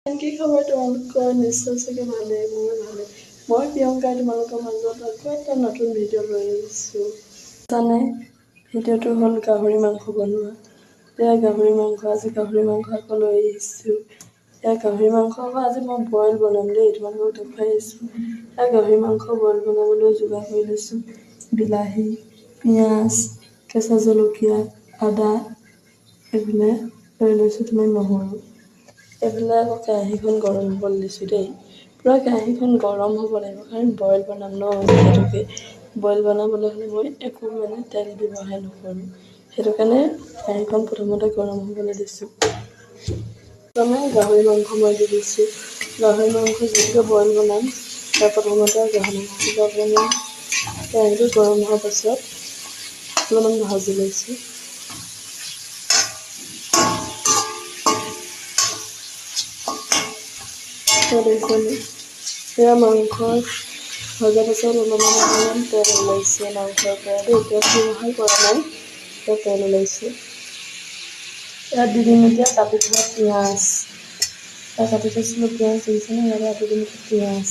কি খবৰ তোমালোকৰ? নিশ্চয় চাগে ভালেই, মোৰ ভালেই। মই প্ৰিয়ংকাই তোমালোকৰ মাজত আকৌ এটা নতুন ভিডিঅ' লৈ আহিছোঁ। জানে ভিডিঅ'টো হ'ল গাহৰি মাংস বনোৱা। এয়া গাহৰি মাংস, আজি গাহৰি মাংস আকৌ লৈ আহিছোঁ। এয়া গাহৰি মাংস আকৌ আজি মই বইল বনাম দেই, তোমালোকক দেখুৱাই আহিছোঁ। এয়া গাহৰি মাংস বইল বনাবলৈ যোগাৰ কৰি লৈছোঁ। বিলাহী, পিঁয়াজ, কেঁচা জলকীয়া, আদা এইফালে লৈ লৈছোঁ তোমাৰ নহৰু। এইফালে আকৌ কেৰাহীখন গৰম হ'বলৈ দিছোঁ দেই। পূৰা কেৰাহীখন গৰম হ'ব লাগিব, কাৰণ বইল বনাম ন, সেইটোকে বইল বনাবলৈ হ'লে মই একো তেল ব্যৱহাৰ নকৰোঁ। সেইটো কাৰণে কেৰাহীখন প্ৰথমতে গৰম হ'বলৈ দিছোঁ। প্ৰথমে গাহৰি মাংস মই দি দিছোঁ। গাহৰি মাংস যিহেতুকে বইল বনাম, তাৰ প্ৰথমতে গাহৰি মাংস বনাম। কেৰাহীটো গৰম হোৱাৰ পাছত অলপমান ভাজি লৈছোঁ। সেয়া মাংস ভজাৰ পাছত অলপমান তেল ওলাইছে মাংসৰ পৰা দেই। গেছ ব্যৱহাৰ কৰা নাই, এতিয়া তেল ওলাইছে। ইয়াত দি দিম এতিয়া কাটি থোৱা পিঁয়াজ। ইয়াত কাটি থৈছিলোঁ পিঁয়াজ দিছেনে, ইয়াত দি দিম পিঁয়াজ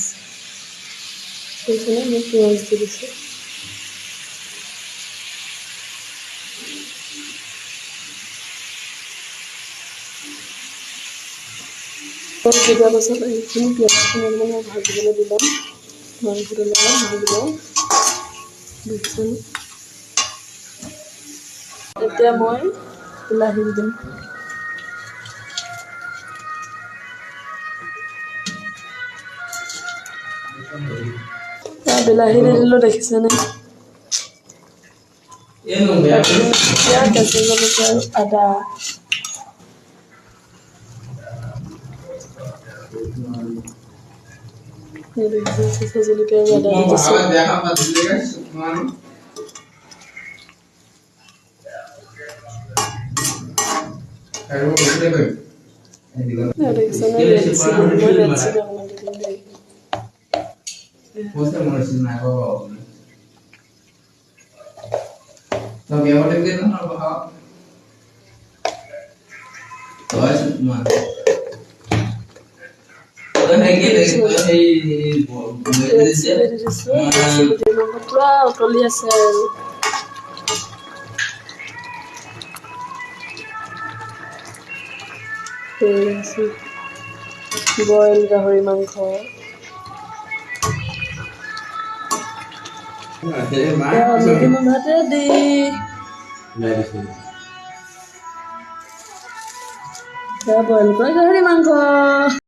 দিছেনে, মই পিঁয়াজ দি দিছোঁ। সিজাৰ পাছত এইখিনি পিঁয়াজখিনি অলপমান ভাজিবলৈ দি ল'ম। মাংসটো অলপমান ভাজি লওঁ। দিছোঁ। এতিয়া মই বিলাহী দি দিম। বিলাহী দি দিলোঁ, দেখিছেনে? এতিয়া কেঁচা জলকীয়া আৰু আদা। কেঁচা জলকীয়া আৰু আদা দি দিছোঁ। পুৰা উতলি আছে আৰু বইল গাহৰি মাংস। ভাতে দি বইল কৰা গাহৰি মাংস।